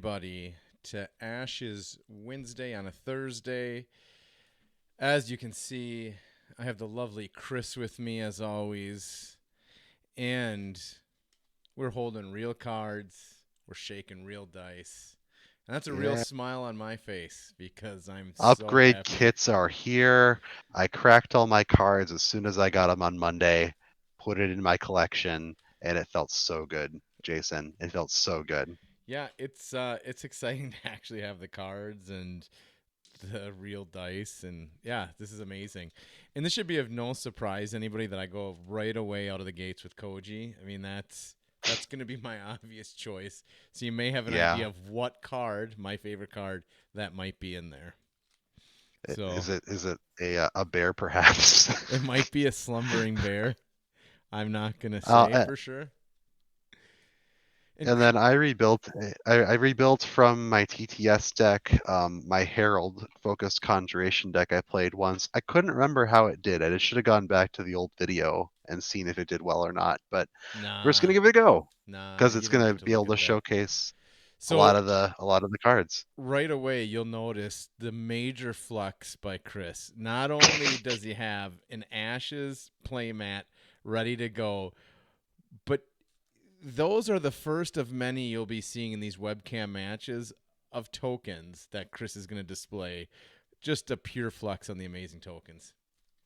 everybody to Ashes Wednesday on a Thursday. As you can see, I have the lovely Chris with me as always, and we're holding real cards, we're shaking real dice. And that's a real Yeah. smile on my face because I'm so Upgrade happy. kits are here. I cracked all my cards as soon as I got them on Monday, put it in my collection, and it felt so good, Jason. It felt so good. Yeah, it's exciting to actually have the cards and the real dice, and yeah, this is amazing. And this should be of no surprise to anybody that I go right away out of the gates with Koji. I mean, that's going to be my obvious choice. So you may have an idea Yeah. of what card, my favorite card, that might be in there. So Is it a bear perhaps? it might be a slumbering bear. I'm not going to uh, say uh, for sure. And and then I rebuilt from my TTS deck, my Herald focused Conjuration deck I played once. I couldn't remember how it did. I just should have gone back to the old video and seen if it did well or not. But we're just nah, gonna give it a go nah, because you it's don't gonna get to be look able at to that. showcase So a lot of the cards. right away you'll notice the major flux by Chris. Not only does he have an Ashes playmat ready to go, but those are the first of many you'll be seeing in these webcam matches of tokens that Chris is going to display. Just a pure flux on the amazing tokens.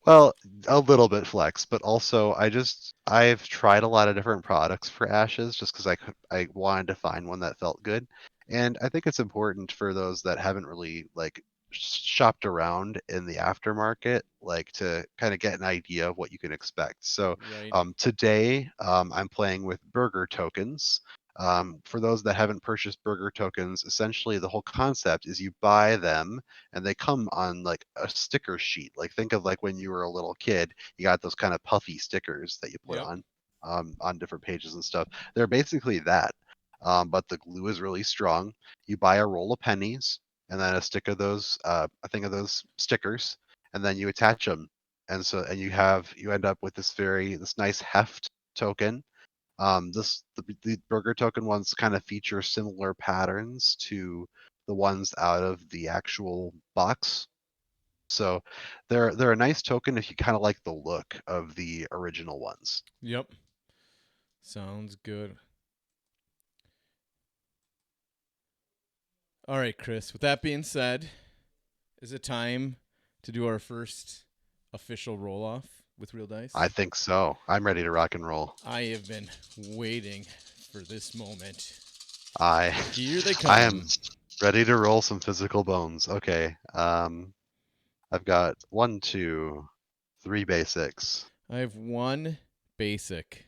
Well, a little bit flex, but also I've tried a lot of different products for Ashes just because I wanted to find one that felt good, and I think it's important for those that haven't really like shopped around in the aftermarket, like to kind of get an idea of what you can expect. So Right. today I'm playing with burger tokens. For those that haven't purchased burger tokens, essentially the whole concept is you buy them and they come on like a sticker sheet. Like think of like when you were a little kid, you got those kind of puffy stickers that you put Yep. on different pages and stuff. They're basically that, but the glue is really strong. You buy a roll of pennies and then a stick of those, a thing of those stickers, and then you attach them, and you end up with this nice heft token. The burger token ones kind of feature similar patterns to the ones out of the actual box. So they're a nice token if you kind of like the look of the original ones. Yep. Sounds good. All right, Chris. With that being said, is it time to do our first official roll off with real I dice? think so. I'm ready to rock and roll. I have been waiting for this moment. I Here they I am come. ready to roll some physical bones. Okay. I've got one, two, three basics. I have one basic.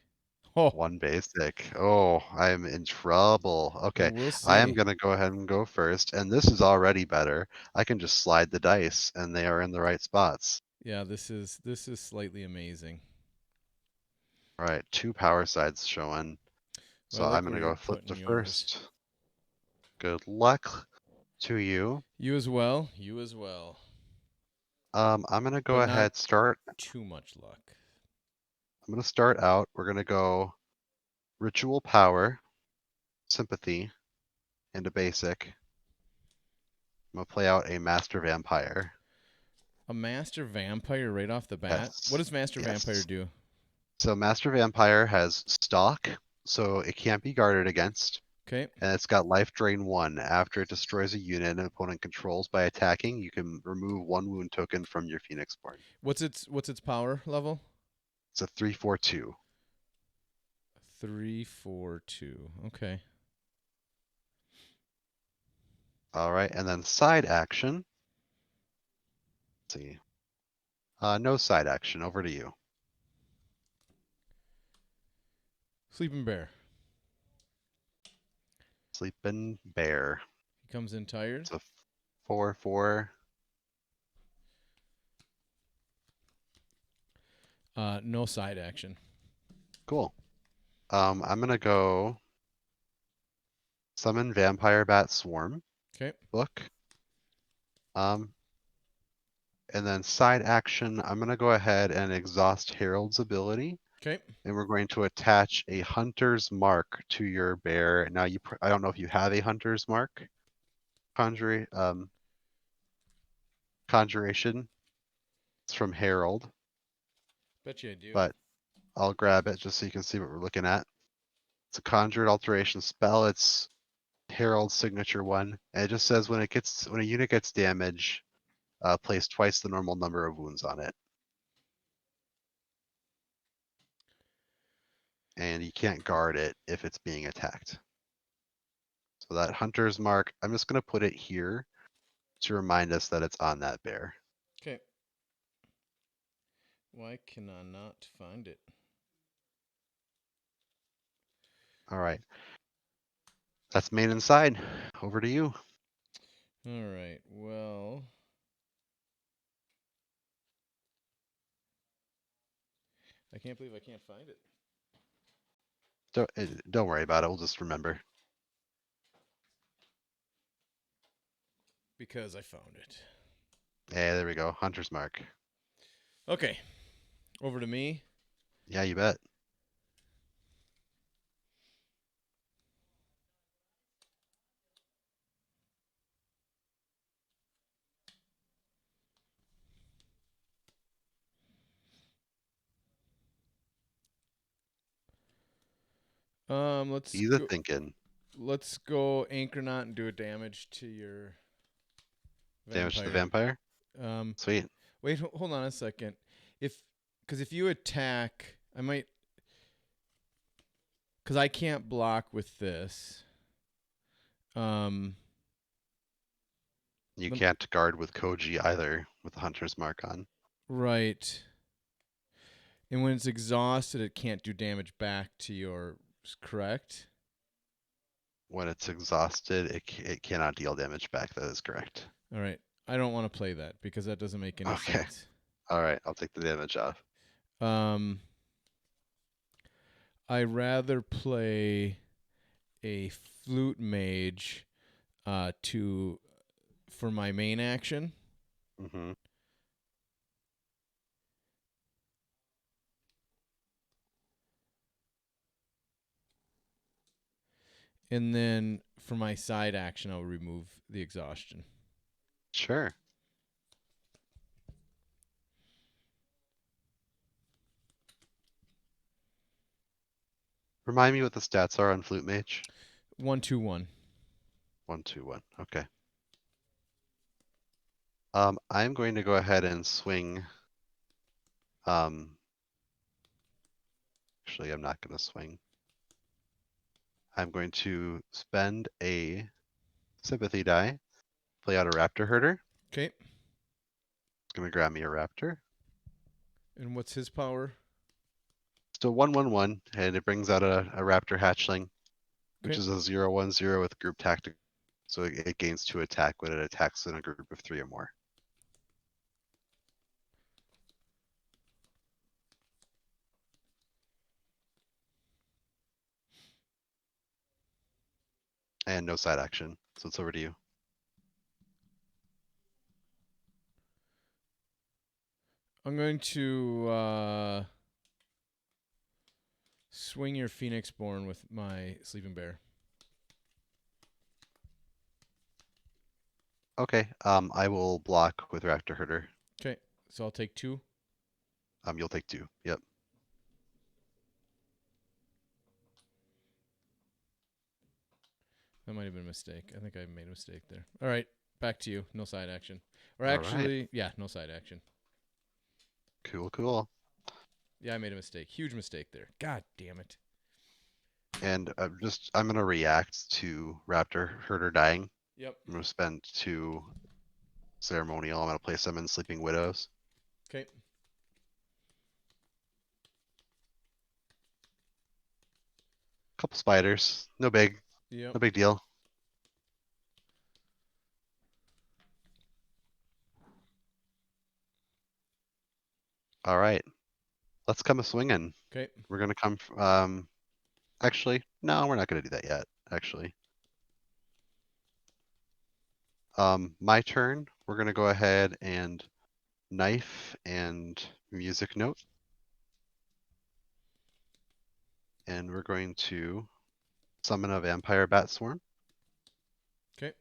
Oh, One basic. Oh, I'm in trouble. Okay, we'll I am see. gonna go ahead and go first, and this is already better. I can just slide the dice, and they are in the right spots. Yeah, this is slightly amazing. All right, two power sides showing. Well, So I I'm like gonna where go you're flip putting to yours. first. Good luck to you. You as well. You as well. I'm gonna go But not ahead start. too much luck. I'm gonna start out. We're gonna go ritual power, sympathy, and a basic. I'm gonna play out a master vampire. A master vampire right off the bat. What Yes, does master vampire yes. do? So Master Vampire has stalk, so it can't be guarded against, Okay. and it's got life drain 1. After it destroys a unit an opponent controls by attacking, you can remove 1 wound token from your Phoenixborn. What's its power level? It's a 3/4/2. 342. Okay. All right, and then side action. Let's see. No side action. Over to you. Sleeping bear. Sleeping Bear. He comes in tired. It's a 4/4. No side action. Cool. I'm gonna go summon Vampire Bat Swarm Okay. book. Um, And then side action, I'm going to go ahead and exhaust Herald's ability. Okay. and we're going to attach a hunter's mark to your bear. Now, I don't know if you have a hunter's mark conjuration. It's from Harold, Bet you I do. but I'll grab it just so you can see what we're looking at. It's a conjured alteration spell. It's Harold's signature one, and it just says when a unit gets damage, place twice the normal number of wounds on it, and you can't guard it if it's being attacked. So that hunter's mark, I'm just going to put it here to remind us that it's on that bear. Okay. Why can I not find it? All right, that's main and side. Over to you. All right. Well, I can't believe I can't find it. Don't worry about it. We'll just remember. Because I found it. Yeah, there we go. Hunter's mark. Okay. Over to me. Yeah, you bet. Let's Ease of go. thinking. Let's go anchor knot and do a damage to your Damage to the vampire. vampire. Um, Sweet. wait, hold on a second. Because if you attack, I might, because I can't block with this. Um, You lem- can't guard with Koji either with the hunter's mark on. right. And when it's exhausted, it can't do damage back to yours. Correct. When it's exhausted, it cannot deal damage back. That is correct. All right. I don't want to play that because that doesn't make any Okay. sense. All right. I'll take the damage off. Um, I rather play a flute mage to for my main action. Hmm. And then for my side action, I'll remove the exhaustion. Sure. Remind me what the stats are on Flute Mage. 1-2-1. 1-2-1. Okay. I'm going to go ahead and swing. Actually, I'm not going to swing. I'm going to spend a sympathy die, play out a raptor herder. Okay. It's going to grab me a raptor. And what's his power? Still 1/1/1, and it brings out a raptor hatchling, which Okay. is a 0/1/0 with group tactic. So it gains 2 attack when it attacks in a group of 3 or more. And no side action. So it's over to you. I'm going to swing your Phoenixborn with my Sleeping Bear. Okay. I will block with raptor herder. Okay. So I'll take 2. You'll take 2. Yep. That might have been a mistake. I think I made a mistake there. All right. Back to you. No side action. Or All right. actually, yeah, no side action. Cool, cool. Yeah, I made a mistake. Huge mistake there. God damn it. And I'm gonna react to raptor herder dying. Yep. I'm gonna spend 2 ceremonial. I'm gonna place them in Sleeping Widows. Okay. Couple spiders. No big. Yep. No big deal. All right. Let's come a swinging. Okay. We're gonna come. Actually, no, we're not gonna do that yet. Actually, my turn. We're gonna go ahead and knife and music note. and we're going to summon a vampire bat swarm. Okay.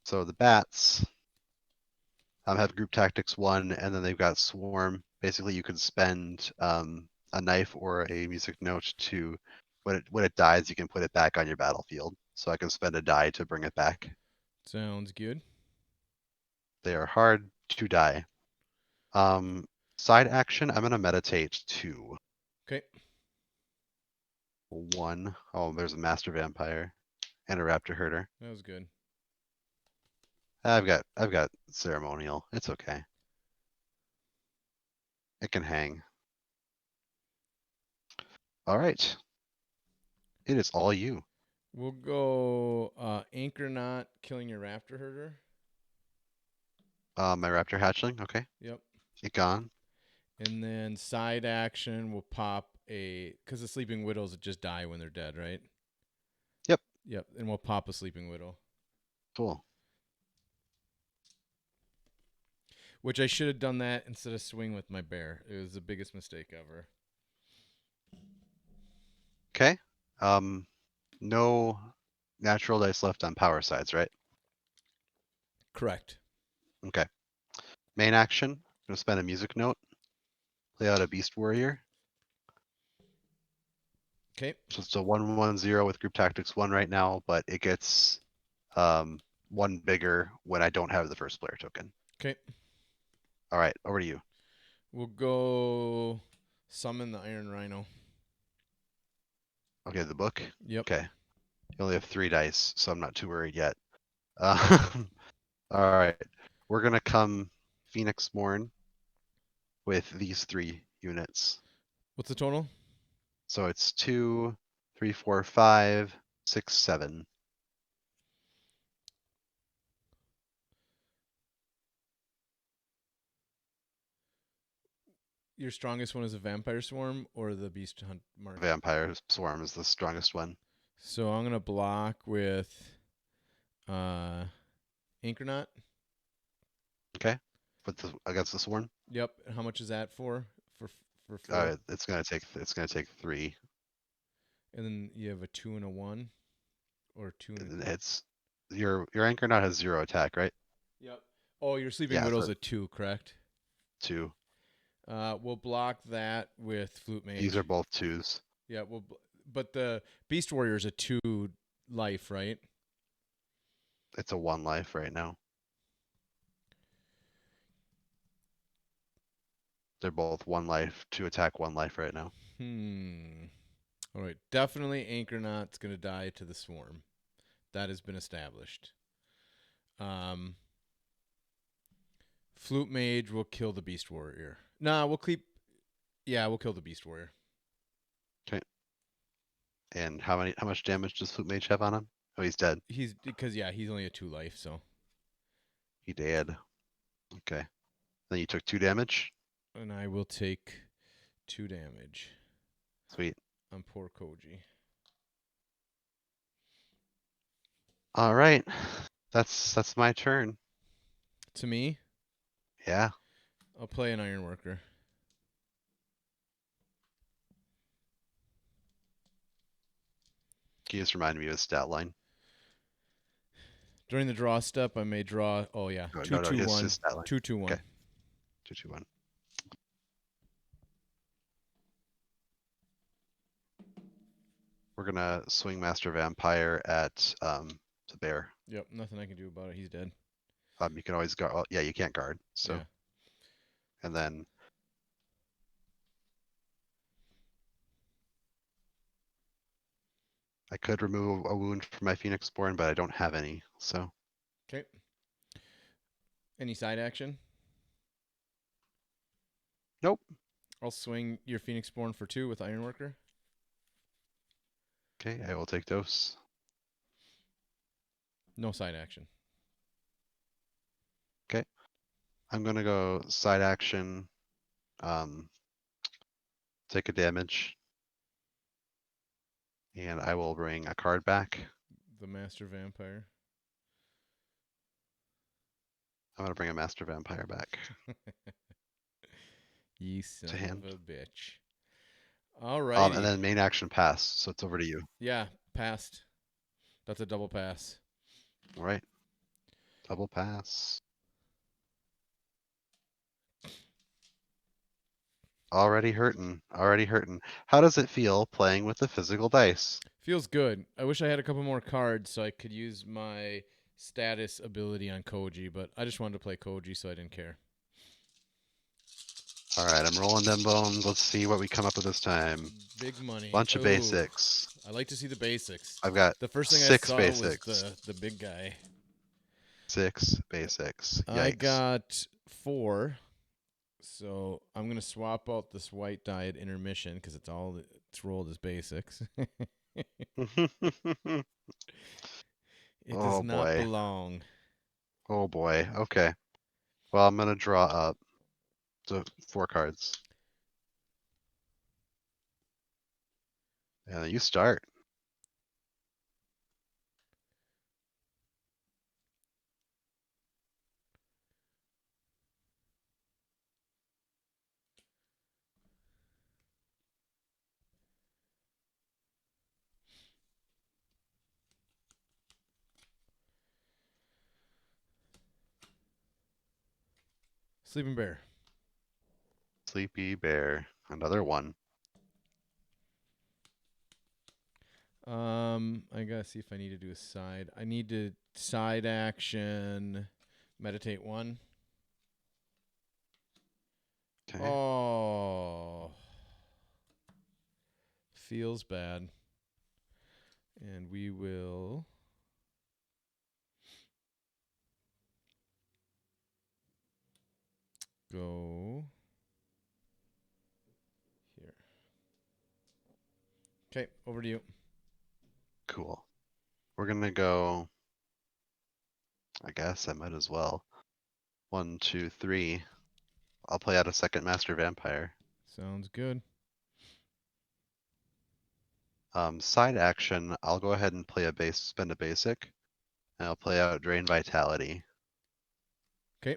So the bats have group tactics 1, and then they've got swarm. Basically, you can spend a knife or a music note to, when it dies, you can put it back on your battlefield. So I can spend a die to bring it back. Sounds good. They are hard to die. Side action, I'm gonna meditate 2. Okay. 1. Oh, there's a master vampire and a raptor herder. That was good. I've got ceremonial. It's okay. It can hang. All right. It is all you. We'll go anchor knot, killing your raptor herder. My raptor hatchling. Okay. Yep. It gone. And then side action will pop because the sleeping widows just die when they're dead, right? Yep. Yep. And we'll pop a sleeping widow. Cool. Which I should have done that instead of swing with my bear. It was the biggest mistake ever. Okay. No natural dice left on power sides, right? Correct. Okay. Main action. I'm gonna spend a music note. Play out a beast warrior. Okay. So it's a 1-1-0 with group tactics 1 right now, but it gets 1 bigger when I don't have the first player token. Okay. All right, over to you. We'll go summon the Iron Rhino. Okay, the book. Yep. Okay. You only have 3 dice, so I'm not too worried yet. All right. We're gonna come Phoenix Morn with these 3 units. What's the total? So it's 2, 3, 4, 5, 6, 7. Your strongest one is a vampire swarm or the beast hunt mark? Vampire Swarm is the strongest one. So I'm gonna block with anchor knot. Okay. Against this one. Yep. And how much is that for? For 4? It's gonna take 3. And then you have a 2 and a 1, or 2 and a... It's your anchor knot has 0 attack, right? Yep. Oh, your sleeping Yeah, widow's for a 2, correct? 2. We'll block that with flute mage. These are both 2s. Yeah. But the beast warrior's a 2 life, right? It's a 1 life right now. They're both 1 life, 2 attack, 1 life right now. All right. Definitely anchor knot's gonna die to the swarm. That has been established. Flute mage will kill the beast warrior. Nah, we'll keep. Yeah, we'll kill the beast warrior. Okay. And how much damage does Flute Mage have on him? Oh, he's dead. He's only a 2 life, so. He dead. Okay. Then you took 2 damage. And I will take 2 damage. Sweet. On poor Koji. All right. That's my turn. To me, Yeah. I'll play an Ironworker. Can you just remind me of his stat line? During the draw step, I may draw. Oh yeah, No, 2 no, 2 his 1. stat line. 2 2 1. Okay. 2, 2, 1. We're gonna swing Master Vampire at the bear. Yep, nothing I can do about it. He's dead. You can always guard. Oh, yeah, you can't guard. So, Yeah. and then I could remove a wound from my Phoenix Born, but I don't have any. So, Okay. Any side action? nope. I'll swing your Phoenix Born for 2 with Ironworker. Okay, I will take dose. No side action. Okay, I'm gonna go side action. Take a damage, and I will bring a card back. The Master Vampire. I'm gonna bring a Master Vampire back You son to hand. of a bitch. And Alrighty. then main action pass. So it's over to you. Yeah, passed. That's a double pass. All right. Double pass. Already hurting. Already hurting. How does it feel playing with the physical dice? Feels good. I wish I had a couple more cards so I could use my status ability on Koji, but I just wanted to play Koji, so I didn't care. All right, I'm rolling them bones. Let's see what we come up with this time. Big money. Bunch of Ooh, basics. I like to see the basics. I've got The first thing I 6 saw was basics. the big guy. 6 basics. I Yikes. got 4, so I'm gonna swap out this white die at intermission because it's rolled as basics. It does Oh not boy. belong. Oh boy. Okay. Well, I'm gonna draw up the 4 cards. Yeah, you start. Sleeping Bear. Sleepy bear. Another one. I gotta see if I need to do a side. I need to side action, meditate 1. Okay. Oh, feels bad. And we will go here. Okay, over to you. Cool. We're gonna go. I guess I might as well. 1, 2, 3. I'll play out a second Master Vampire. Sounds good. Side action, I'll go ahead and spend a basic, and I'll play out Drain Vitality. Okay.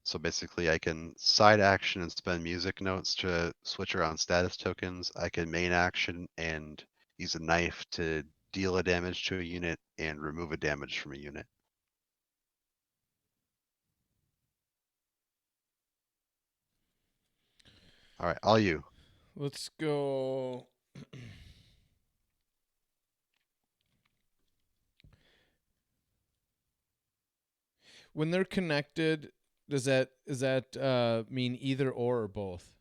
So basically, I can side action and spend music notes to switch around status tokens. I can main action and use a knife to deal a damage to a unit and remove a damage from a unit. All right, all you. Let's go. When they're connected, does that mean either or both?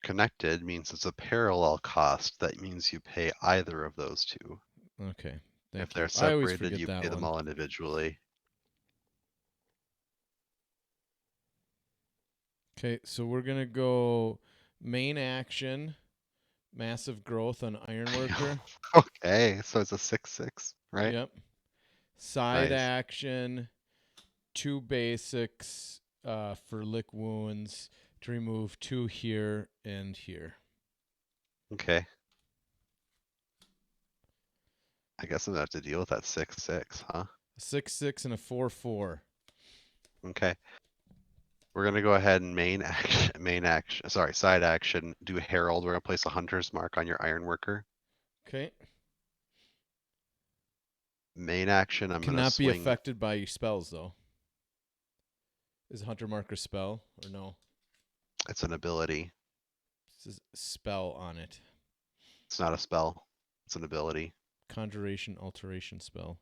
Connected means it's a parallel cost. That means you pay either of those two. Okay. If Thank they're you. I always separated, forget you that pay them one. all individually. Okay, so we're gonna go main action, massive growth on Ironworker. Okay, so it's a 6/6, right? Yep. Side Nice. action, 2 basics for lick wounds to remove 2 here and here. Okay. I guess I'm gonna have to deal with that 6/6, huh? 6/6 and a 4/4. Okay. We're gonna go ahead and side action, do Herald. We're gonna place a hunter's mark on your Ironworker. Okay. Main action, I'm gonna Cannot be swing. affected by your spells though. Is Hunter Marker spell or no? It's an ability. It says spell on it. It's not a spell. It's an ability. Conjuration alteration spell.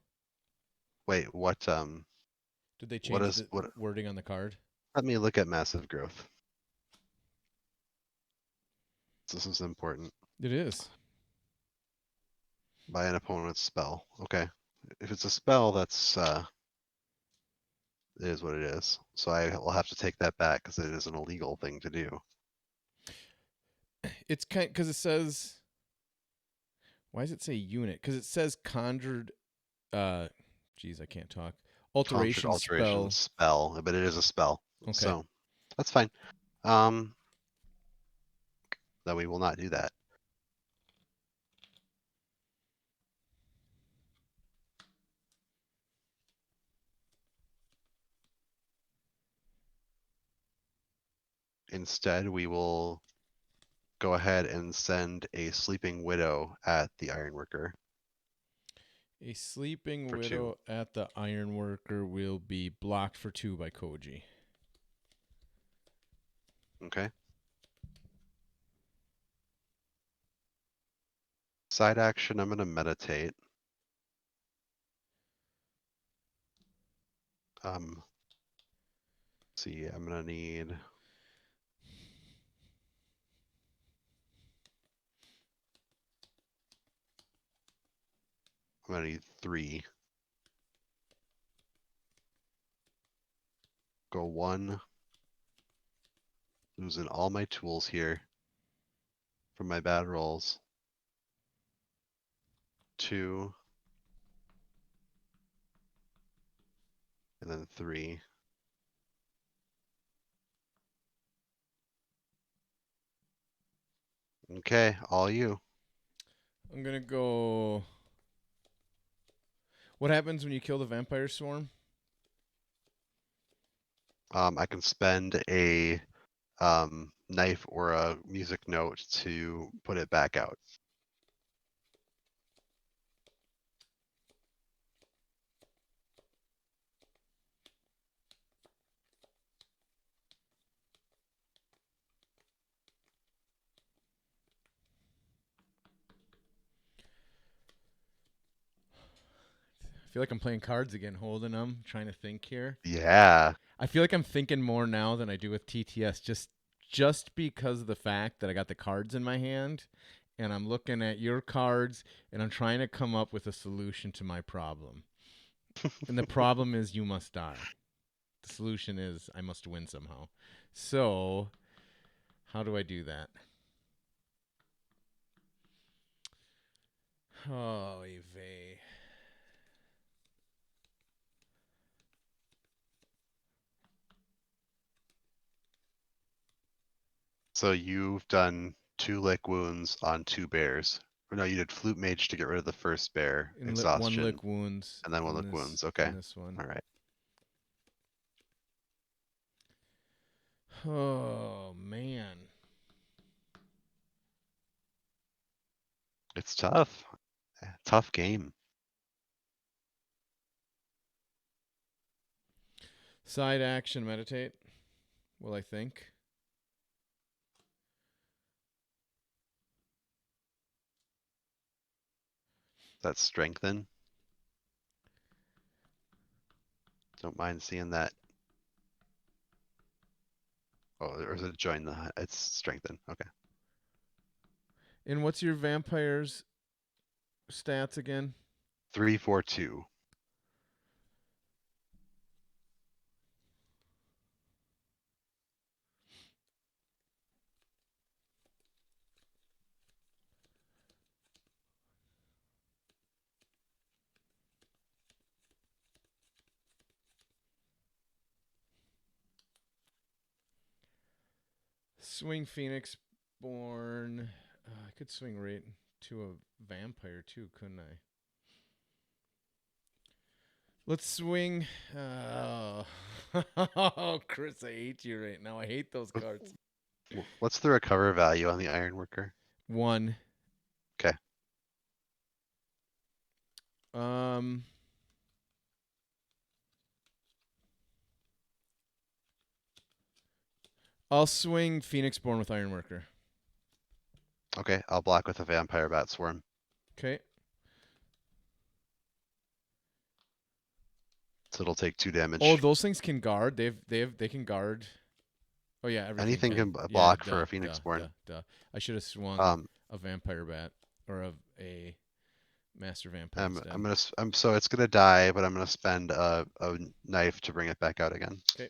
Wait, what? Did they What change is the what? wording on the card? Let me look at massive growth. This is important. It is. By an opponent's spell. Okay. If it's a spell, it is what it is. So I will have to take that back because it is an illegal thing to do. It's kind because it says. Why does it say unit? Because it says conjured. Geez, I can't talk. Conjured Alteration alteration spell. spell, but it is a spell. Okay. So that's fine. Um, then we will not do that. Instead, we will go ahead and send a sleeping widow at the ironworker A sleeping for 2. widow at the ironworker will be blocked for 2 by Koji. Okay. Side action, I'm going to meditate. See, I'm going to need... I'm going to need 3. Go 1. Losing all my tools here from my bad rolls. 2. And then 3. Okay, all you. I'm going to go... What happens when you kill the vampire swarm? I can spend a knife or a music note to put it back out. I feel like I'm playing cards again, holding them, trying to think here. Yeah. I feel like I'm thinking more now than I do with TTS, just because of the fact that I got the cards in my hand and I'm looking at your cards and I'm trying to come up with a solution to my problem. And the problem is you must die. The solution is I must win somehow. So, how do I do that? Oh, Eve. So you've done 2 lick wounds on 2 bears. Or no, you did flute mage to get rid of the first bear, And one exhaustion, lick wounds. and then 1 in lick this, wounds. Okay. in this one. All right. Oh, man. It's tough. Tough game. Side action, meditate. Will I think? That's strengthen. Don't mind seeing that. Oh, or is it join the? It's strengthen. Okay. And what's your vampire's stats again? 3, 4, 2. Swing Phoenix born. I could swing right to a vampire too, couldn't I? Let's swing. Oh, Chris, I hate you right now. I hate those cards. What's the recover value on the ironworker? 1. Okay. I'll swing Phoenix born with Ironworker. Okay, I'll block with a vampire bat swarm. Okay. So it'll take 2 damage. Oh, those things can guard. They can guard. Oh yeah, everything Anything can. can Yeah, block for a phoenix born. I should have swung Um, a vampire bat or a master vampire instead. so it's gonna die, but I'm gonna spend a knife to bring it back out again. Okay.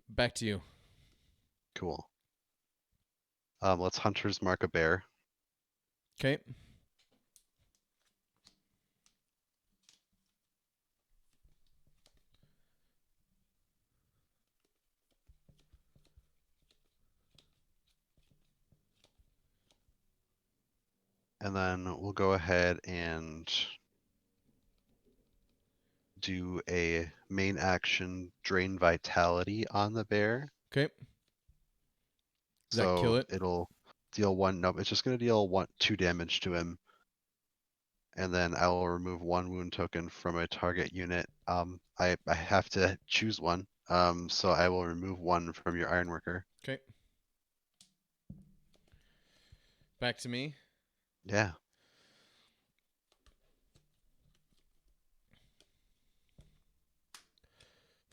Back to you. Cool. Let's hunters mark a bear. Okay. And then we'll go ahead and do a main action drain vitality on the bear. Okay. Does that kill So it? it'll deal one. Nope, it's just going to deal 2 damage to him. And then I will remove 1 wound token from a target unit. I have to choose one. So I will remove 1 from your Ironworker. Okay. Back to me. Yeah.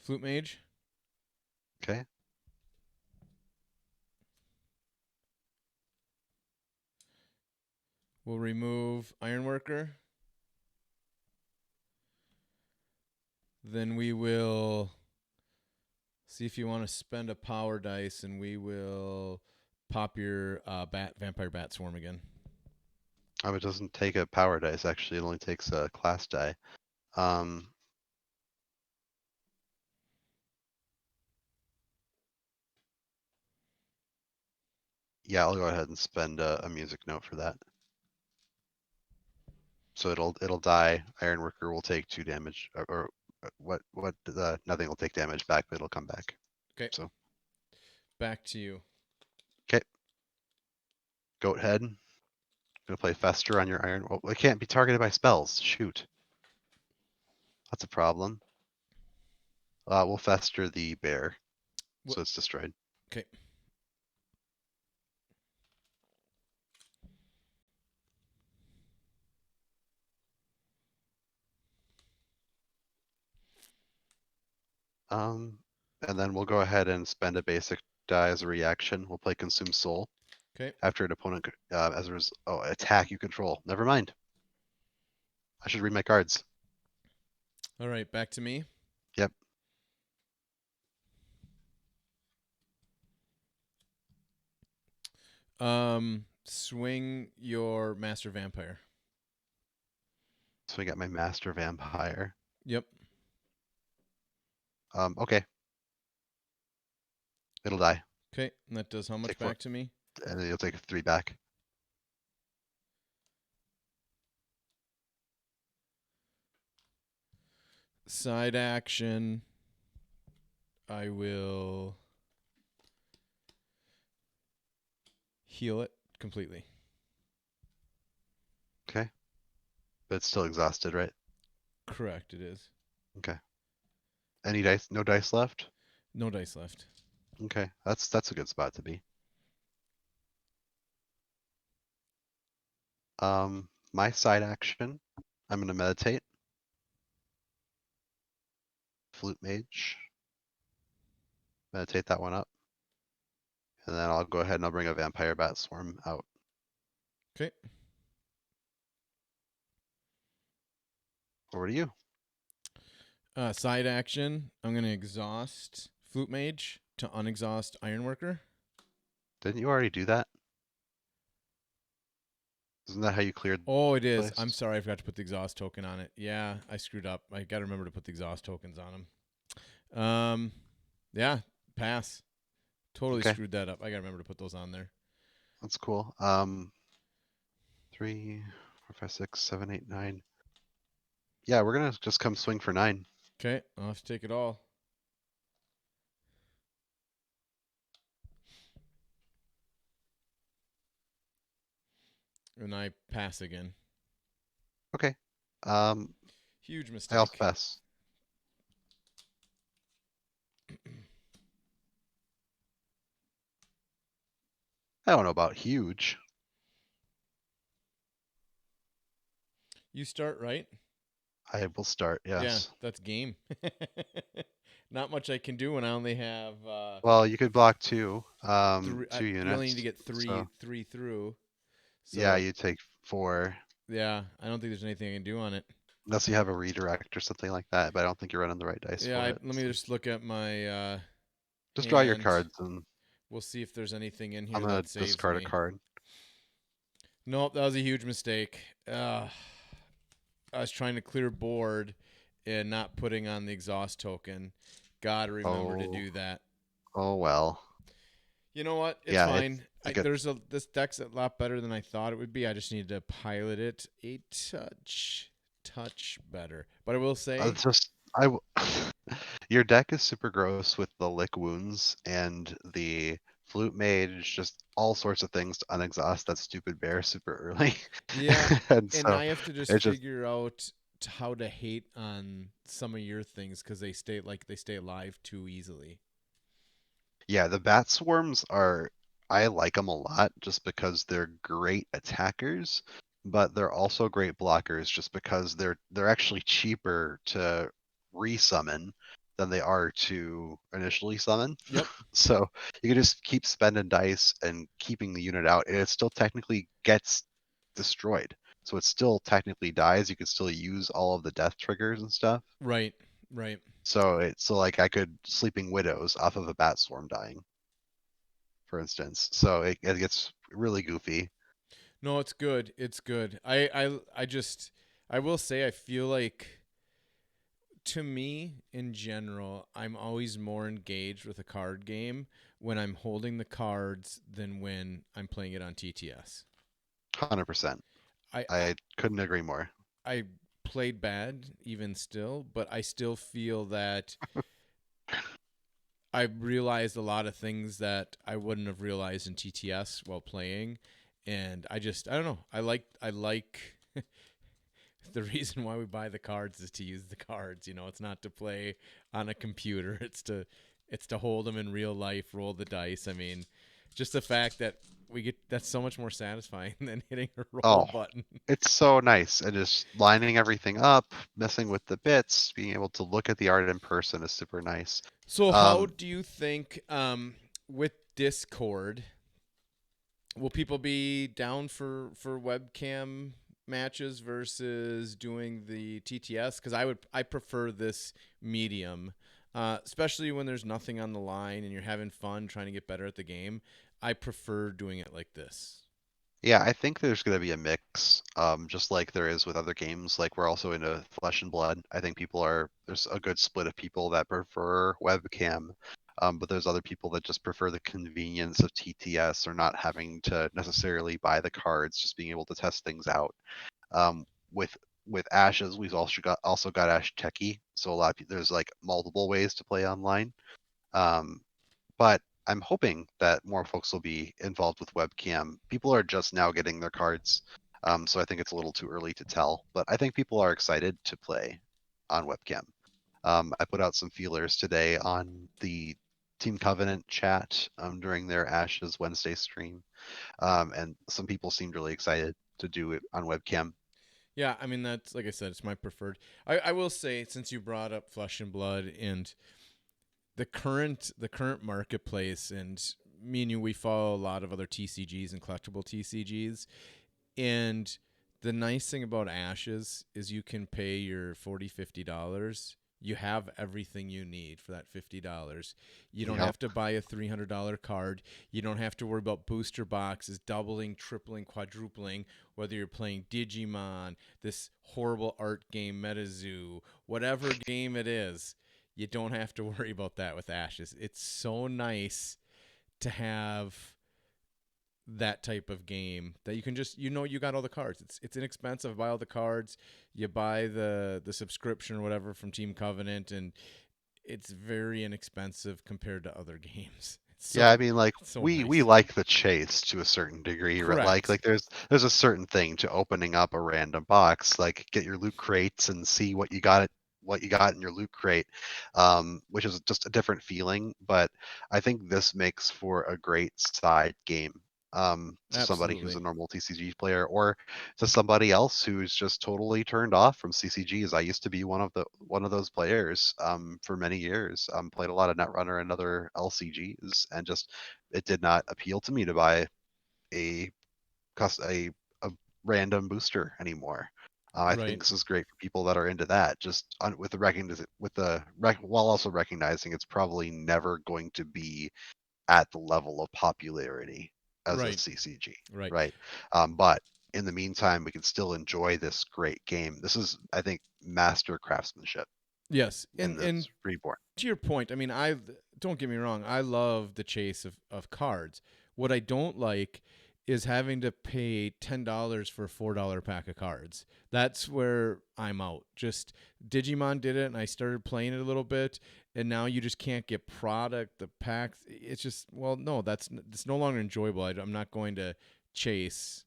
Flute Mage. Okay. We'll remove Ironworker. Then we will see if you want to spend a power dice, and we will pop your vampire bat swarm again. It doesn't take a power dice. Actually, it only takes a class die. Yeah, I'll go ahead and spend a music note for that. So it'll die. Ironworker will take 2 damage, or what? Nothing will take damage back, but it'll come back. Okay. So back to you. okay. Goat head. Gonna play Fester on your iron. Well, it can't be targeted by spells. Shoot. That's a problem. We'll Fester the bear, so it's destroyed. Okay. And then we'll go ahead and spend a basic die as a reaction. We'll play Consume Soul. Okay. After an opponent, attack you control. Never mind. I should read my cards. All right, back to me. Yep. Swing your Master Vampire. So we got my Master Vampire. Yep. Okay. It'll die. Okay, and that does how much Take 4. back to me? And then you'll take 3 back. Side action. I will heal it completely. Okay. But it's still exhausted, right? Correct, it is. Okay. Any dice? No dice left? No dice left. Okay. That's a good spot to be. My side action, I'm gonna meditate. Flute Mage. Meditate that one up. And then I'll go ahead and I'll bring a Vampire Bat Swarm out. Okay. Over to you. Side action. I'm gonna exhaust Flute Mage to unexhaust Ironworker. Didn't you already do that? Isn't that how you cleared? Oh, it is. place? I'm sorry, I forgot to put the exhaust token on it. Yeah, I screwed up. I gotta remember to put the exhaust tokens on them. Yeah, pass. Totally Okay. screwed that up. I gotta remember to put those on there. That's cool. 3, 4, 5, 6, 7, 8, 9. Yeah, we're gonna just come swing for 9. Okay, I'll have to take it all. And I pass again. Okay. Huge I mistake. also pass. I don't know about huge. You start, right? I will start, yes. Yeah, that's game. Not much I can do when I only have Well, you could block 2, 2 you units. only need to get so, three through. So yeah, you take 4. yeah, I don't think there's anything I can do on it. Unless you have a redirect or something like that, but I don't think you're running the right dice Yeah, for it. let me just look at my Just draw your hand. cards and We'll see if there's anything in here I'm gonna that saves discard me. a card. Nope, that was a huge mistake. I was trying to clear board and not putting on the exhaust token. Gotta remember to do that. Oh well. You know what? It's Yeah, fine. it's This deck's a lot better than I thought it would be. I just needed to pilot it a touch better. But I will say, I w- your deck is super gross with the lick wounds and the flute mage, just all sorts of things to unexhaust that stupid bear super early. Yeah, And and so I have to just it's just figure out how to hate on some of your things because they stay alive too easily. yeah, the bat swarms are I like them a lot just because they're great attackers, but they're also great blockers just because they're actually cheaper to resummon than they are to initially summon. Yep. So you can just keep spending dice and keeping the unit out, and it still technically gets destroyed. So it still technically dies. You can still use all of the death triggers and stuff. Right. Right. So like I could sleeping widows off of a bat swarm dying, for instance. So it gets really goofy. No, it's good. It's good. I just I will say I feel like to me in general, I'm always more engaged with a card game when I'm holding the cards than when I'm playing it on TTS. 100%. I I, I couldn't agree more. I played bad even still, but I still feel that I realized a lot of things that I wouldn't have realized in TTS while playing, and I don't know. I like the reason why we buy the cards is to use the cards. You know, it's not to play on a computer. It's to hold them in real life, roll the dice. I mean, just the fact that we get that's so much more satisfying than hitting a roll Oh, button. it's so nice. And just lining everything up, messing with the bits, being able to look at the art in person is super nice. So, how Um, do you think with Discord? Will people be down for webcam matches versus doing the TTS? Because I prefer this medium, especially when there's nothing on the line and you're having fun trying to get better at the game. I prefer doing it like this. yeah, I think there's going to be a mix, just like there is with other games. Like we're also into Flesh and Blood. I think there's a good split of people that prefer webcam, but there's other people that just prefer the convenience of TTS or not having to necessarily buy the cards, just being able to test things out. Um, with with Ashes, we've also got Ash Techie, so a lot of people, there's like multiple ways to play online. Um, but I'm hoping that more folks will be involved with webcam. People are just now getting their cards, so I think it's a little too early to tell. But I think people are excited to play on webcam. I put out some feelers today on the Team Covenant chat during their Ashes Wednesday stream, and some people seemed really excited to do it on webcam. Yeah, I mean that's like I said, it's my preferred. I will say since you brought up Flesh and Blood and the current marketplace, and me and you we follow a lot of other TCGs and collectible TCGs. And the nice thing about Ashes is you can pay your $40-$50. You have everything you need for that $50. You don't Yep. have to buy a $300 card. You don't have to worry about booster boxes doubling, tripling, quadrupling, whether you're playing Digimon, this horrible art game, MetaZoo, whatever game it is. You don't have to worry about that with Ashes. It's so nice to have that type of game that you can just you got all the cards. It's inexpensive. Buy all the cards. You buy the subscription or whatever from Team Covenant, and it's very inexpensive compared to other games. Yeah, I mean, like It's so we nice. like the chase to a certain degree, right? Correct. Like there's a certain thing to opening up a random box, like get your loot crates and see what you got in your loot crate, which is just a different feeling. But I think this makes for a great side game. To somebody who's Absolutely. a normal TCG player, or to somebody else who's just totally turned off from CCGs. I used to be one of those players for many years. Played a lot of Netrunner and other LCGs, and just it did not appeal to me to buy a a random booster anymore. I think Right. this is great for people that are into that. Just with the while also recognizing it's probably never going to be at the level of popularity as a Right. CCG, Right. right? But in the meantime, we can still enjoy this great game. This is, I think, master craftsmanship Yes. in And this Reborn. to your point, I mean, I don't get me wrong. I love the chase of cards. What I don't like is having to pay $10 for a $4 pack of cards. That's where I'm out. Just Digimon did it, and I started playing it a little bit, and now you just can't get product. The packs, it's just well, no, it's no longer enjoyable. I'm not going to chase.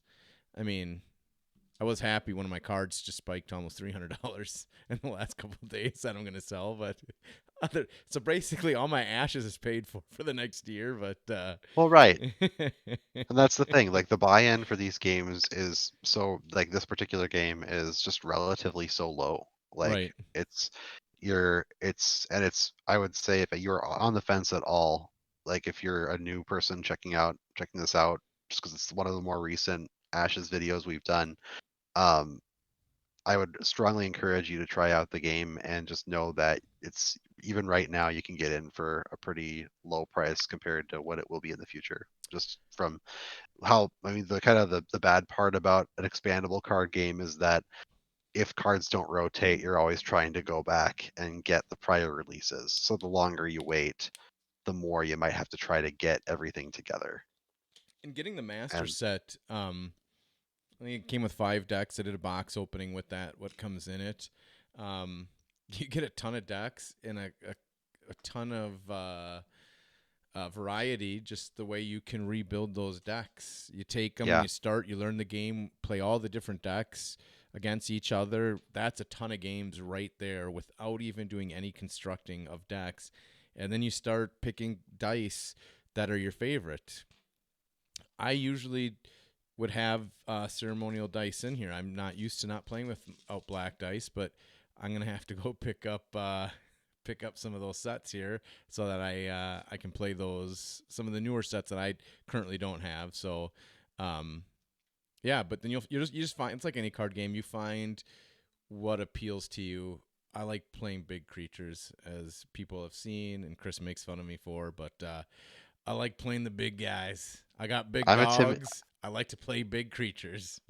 I mean, I was happy when my cards just spiked to almost $300 in the last couple of days that I'm going to sell, but so basically all my ashes is paid for the next year. But Well, right. And that's the thing, like the buy-in for these games is so like this particular game is just relatively so low. Like right, it's I would say if you're on the fence at all, like if you're a new person checking this out, just because it's one of the more recent Ashes videos we've done, um, I would strongly encourage you to try out the game and just know that it's even right now you can get in for a pretty low price compared to what it will be in the future. Just from how I mean the kind of the bad part about an expandable card game is that if cards don't rotate, you're always trying to go back and get the prior releases. So the longer you wait, the more you might have to try to get everything together. and getting the master And set. I think it came with 5 decks. I did a box opening with that. What comes in it? Um, you get a ton of decks and a ton of variety. Just the way you can rebuild those decks. You take them, yeah, you start, you learn the game, play all the different decks against each other. That's a ton of games right there without even doing any constructing of decks. And then you start picking dice that are your favorite. I usually would have ceremonial dice in here. I'm not used to not playing without black dice, but I'm gonna have to go pick up some of those sets here so that I can play those some of the newer sets that I currently don't have. So um, yeah, but then you just find it's like any card game. You find what appeals to you. I like playing big creatures, as people have seen, and Chris makes fun of me for, but I like playing the big guys. I got big I'm a Tim dogs. I like to play big creatures.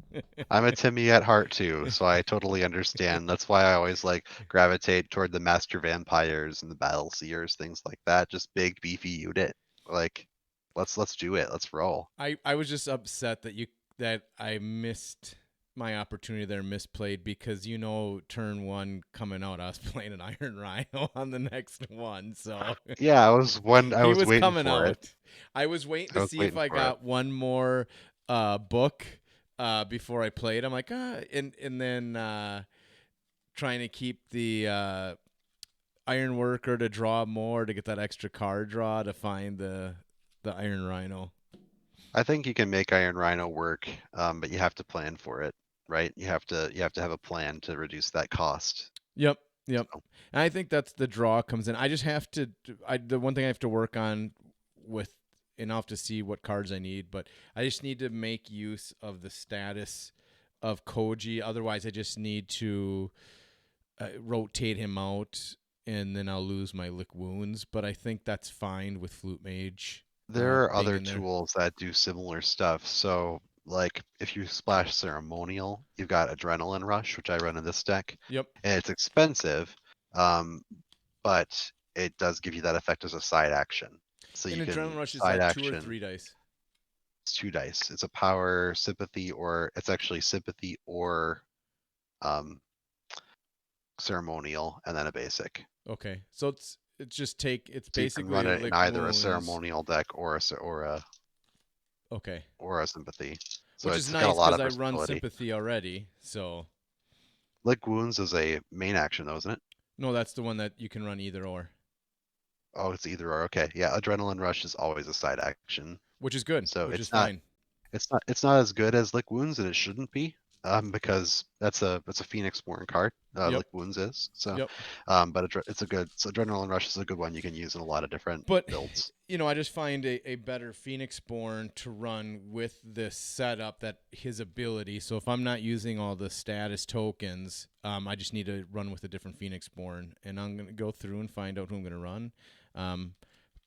I'm a Timmy at heart too, so I totally understand. That's why I always like gravitate toward the master vampires and the battle seers, things like that. Just big beefy unit. Like let's do it. Let's roll. I was just upset that I missed my opportunity there, misplayed, because turn one coming out, I was playing an Iron Rhino on the next one, so Yeah, I he was was waiting coming for it. out. I was waiting I to was see if waiting I for it. got one more book before I played. I'm like and then trying to keep the Iron Worker to draw more to get that extra card draw to find the Iron Rhino. I think you can make Iron Rhino work, but you have to plan for it, right? You have to have a plan to reduce that cost. Yep, yep. So And I think that's the draw comes in. I just have to. The one thing I have to work on with, and I'll have to see what cards I need, but I just need to make use of the status of Koji. Otherwise, I just need to rotate him out, and then I'll lose my lick wounds. But I think that's fine with Flute Mage there are being other in there. tools that do similar stuff. So like if you splash ceremonial, you've got adrenaline rush, which I run in this deck, Yep. and it's expensive, um, but it does give you that effect as a side action. So In you Adrenaline can Rush, is side that 2 or action. 3 dice? It's 2 dice. It's a power sympathy, or it's actually sympathy or um, ceremonial, and then a basic. Okay, so it's So you can basically run it in lick either a wounds. ceremonial deck or Okay, a sympathy. So which is it's got a nice lot because of I run versatility. sympathy already. So Lick wounds is a main action though, isn't it? no, that's the one that you can run either or, Oh, it's either or. Okay, yeah. Adrenaline rush is always a side action, which is good, so which is fine. it's not as good as Lick Wounds, and it shouldn't be, because that's a Phoenix Born card. Yep, Lick Wounds is so, yep. but it's a good. So Adrenaline Rush is a good one you can use in a lot of different But builds. I just find a better Phoenix Born to run with this setup that his ability. So if I'm not using all the status tokens, I just need to run with a different Phoenix Born, and I'm gonna go through and find out who I'm gonna run. Um,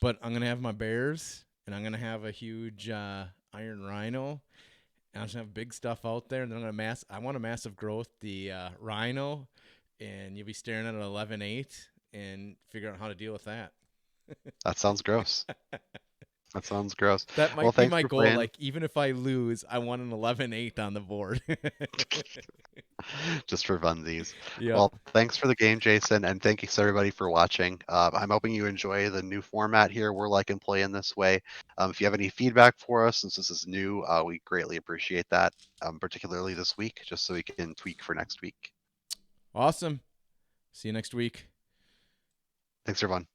but I'm gonna have my bears, and I'm gonna have a huge Iron Rhino. And I'm just gonna have big stuff out there, and then I want a massive growth the Rhino, and you'll be staring at an 11-8 and figure out how to deal with that. That sounds gross. That sounds gross. That Well, might be thanks my for goal. playing. Like, even if I lose, I want an 11-8 on the board. Just for funsies. Yep. Well, thanks for the game, Jason, and thank you so everybody for watching. I'm hoping you enjoy the new format here. We're liking playing this way. If you have any feedback for us, since this is new, we greatly appreciate that, particularly this week, just so we can tweak for next week. Awesome. See you next week. Thanks, everyone.